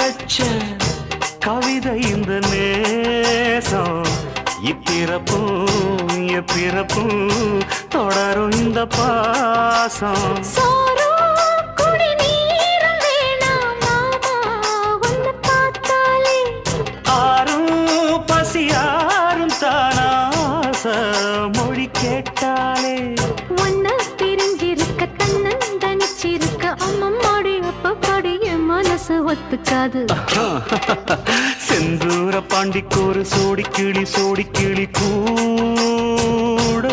வச்ச கவிதை இந்த நேசம் இப்பிறப்பும் எப்பிறப்பும் தொடரும் இந்த பாசம் பசியாரும் தானாச மொழி கேட்டாலே ஒன்ன பிரிஞ்சிருக்க தன்னந்தனிச்சிருக்க அம்மம்மாடி அப்பப்பாடி என் மனசு ஒத்துக்காது செந்தூர பாண்டிக்கு ஒரு சோடி கிளி கூட